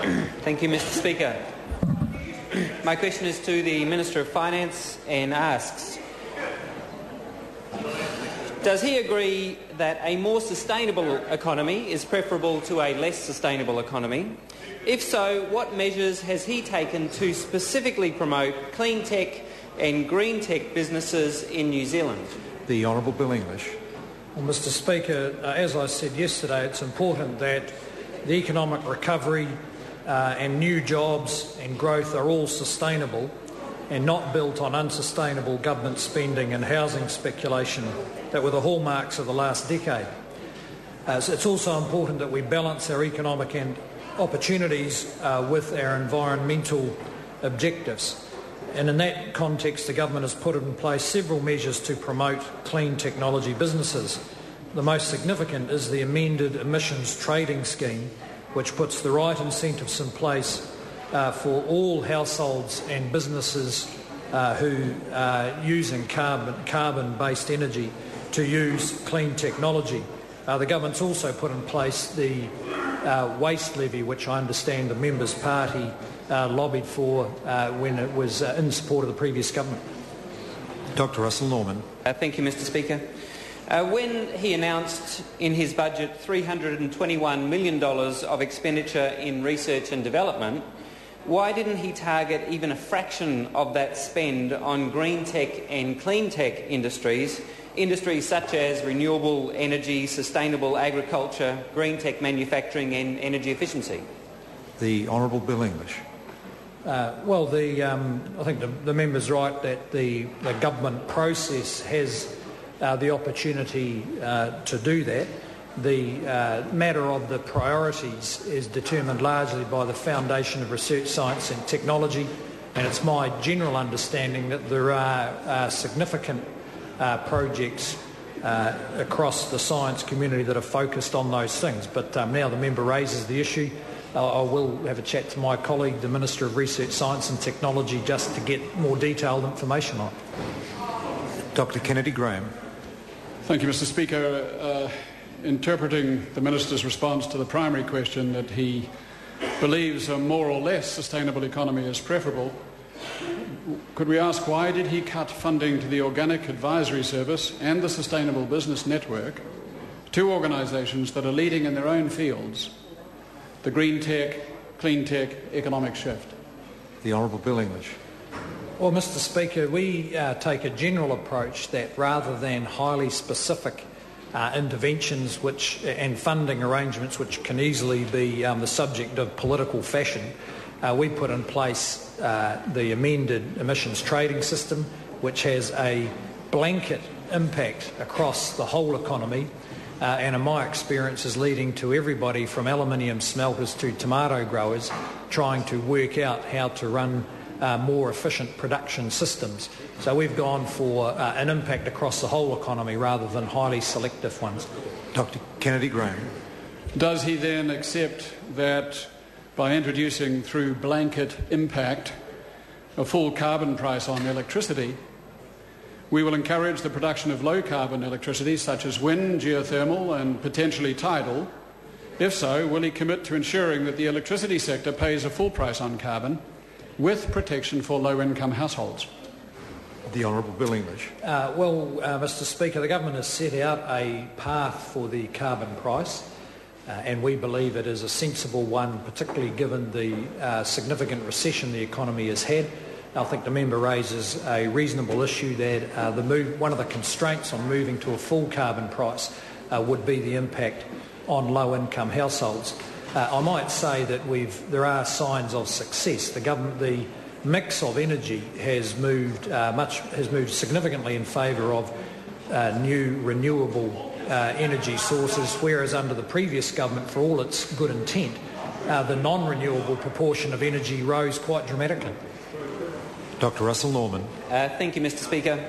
Thank you, Mr. Speaker. My question is to the Minister of Finance and asks, does he agree that a more sustainable economy is preferable to a less sustainable economy? If so, what measures has he taken to specifically promote clean tech and green tech businesses in New Zealand? The Honourable Bill English. Well, Mr. Speaker, as I said yesterday, it's important that the economic recovery and new jobs and growth are all sustainable and not built on unsustainable government spending and housing speculation that were the hallmarks of the last decade. So it's also important that we balance our economic and opportunities with our environmental objectives. And in that context, the government has put in place several measures to promote clean technology businesses. The most significant is the amended emissions trading scheme, which puts the right incentives in place for all households and businesses who are using carbon-based energy to use clean technology. The government's also put in place the waste levy, which I understand the Members' Party lobbied for when it was in support of the previous government. Dr. Russel Norman. Thank you, Mr. Speaker. When he announced in his budget $321 million of expenditure in research and development, why didn't he target even a fraction of that spend on green tech and clean tech industries such as renewable energy, sustainable agriculture, green tech manufacturing and energy efficiency? The Honourable Bill English. I think the member's right that the government process has the opportunity to do that. The matter of the priorities is determined largely by the Foundation of Research, Science and Technology, and it's my general understanding that there are significant projects across the science community that are focused on those things. But now the member raises the issue, I will have a chat to my colleague, the Minister of Research, Science and Technology, just to get more detailed information on it. Dr. Kennedy Graham. Thank you, Mr. Speaker. Interpreting the Minister's response to the primary question that he believes a more or less sustainable economy is preferable, could we ask why did he cut funding to the Organic Advisory Service and the Sustainable Business Network, two organisations that are leading in their own fields the green tech, clean tech economic shift? The Honourable Bill English. Well, Mr. Speaker, we take a general approach that rather than highly specific interventions and funding arrangements which can easily be the subject of political fashion, we put in place the amended emissions trading system, which has a blanket impact across the whole economy and in my experience is leading to everybody from aluminium smelters to tomato growers trying to work out how to run more efficient production systems. So we've gone for an impact across the whole economy rather than highly selective ones. Dr. Kennedy Graham. Does he then accept that by introducing through blanket impact a full carbon price on electricity, we will encourage the production of low carbon electricity such as wind, geothermal and potentially tidal? If so, will he commit to ensuring that the electricity sector pays a full price on carbon with protection for low-income households? The Honourable Bill English. Mr. Speaker, the government has set out a path for the carbon price and we believe it is a sensible one, particularly given the significant recession the economy has had. I think the member raises a reasonable issue that one of the constraints on moving to a full carbon price would be the impact on low-income households. I might say that there are signs of success. The mix of energy has moved significantly in favour of new renewable energy sources, whereas under the previous government, for all its good intent, the non-renewable proportion of energy rose quite dramatically. Dr. Russel Norman. Thank you, Mr. Speaker.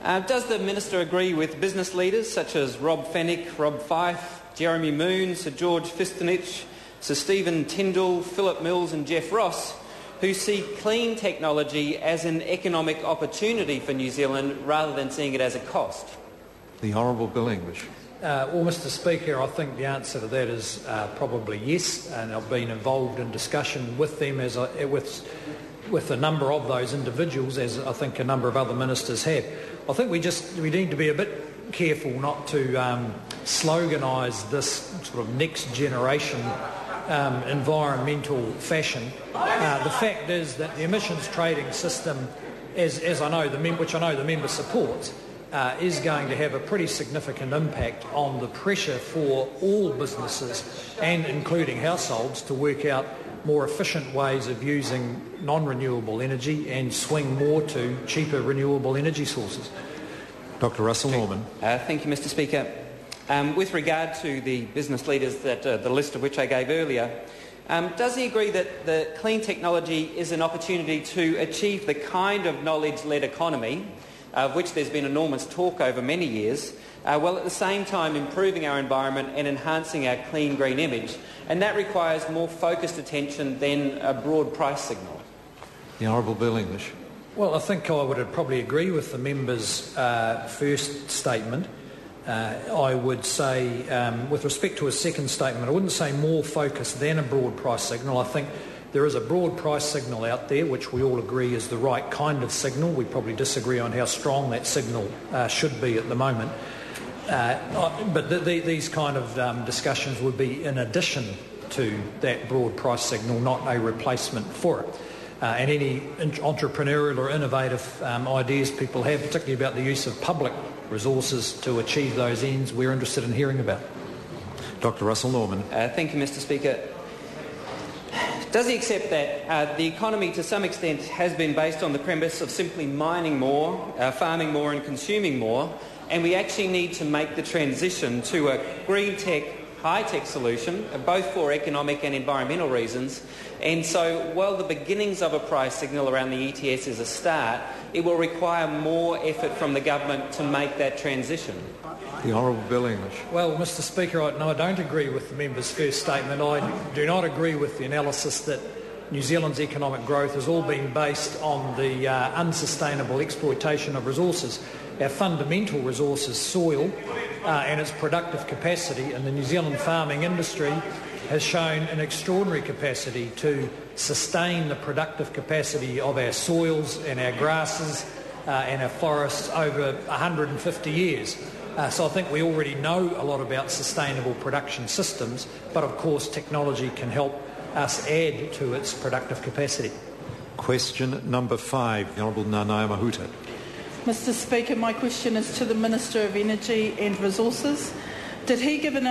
Does the Minister agree with business leaders such as Rob Fennick, Rob Fife, Jeremy Moon, Sir George Fistenich, Sir Stephen Tyndall, Philip Mills and Jeff Ross, who see clean technology as an economic opportunity for New Zealand rather than seeing it as a cost? The Honourable Bill English. Well, Mr Speaker, I think the answer to that is probably yes, and I've been involved in discussion with them with a number of those individuals, as I think a number of other ministers have. I think we need to be a bit careful not to sloganise this sort of next generation environmental fashion. The fact is that the emissions trading system, as I know which I know the member supports, is going to have a pretty significant impact on the pressure for all businesses, and including households, to work out more efficient ways of using non-renewable energy and swing more to cheaper renewable energy sources. Dr. Russel Norman. Thank you, Mr Speaker. With regard to the business leaders that the list of which I gave earlier, does he agree that the clean technology is an opportunity to achieve the kind of knowledge-led economy of which there's been enormous talk over many years, while at the same time improving our environment and enhancing our clean green image, and that requires more focused attention than a broad price signal? The Honourable Bill English. Well, I think I would probably agree with the member's first statement. I would say, with respect to his second statement, I wouldn't say more focused than a broad price signal. I think there is a broad price signal out there which we all agree is the right kind of signal. We probably disagree on how strong that signal should be at the moment. But these kind of discussions would be in addition to that broad price signal, not a replacement for it. And any entrepreneurial or innovative ideas people have, particularly about the use of public resources to achieve those ends, we're interested in hearing about. Dr. Russel Norman. Thank you, Mr Speaker. Does he accept that the economy to some extent has been based on the premise of simply mining more, farming more and consuming more, and we actually need to make the transition to a green tech, high-tech solution, both for economic and environmental reasons? And so while the beginnings of a price signal around the ETS is a start, it will require more effort from the government to make that transition. The Honourable Bill English. Well, Mr Speaker, I don't agree with the member's first statement. I do not agree with the analysis that New Zealand's economic growth has all been based on the unsustainable exploitation of resources. Our fundamental resource is soil and its productive capacity, and the New Zealand farming industry has shown an extraordinary capacity to sustain the productive capacity of our soils and our grasses and our forests over 150 years. So I think we already know a lot about sustainable production systems, but of course technology can help us add to its productive capacity. Question number 5, the Honourable Nanaia Mahuta. Mr Speaker, my question is to the Minister of Energy and Resources. Did he give an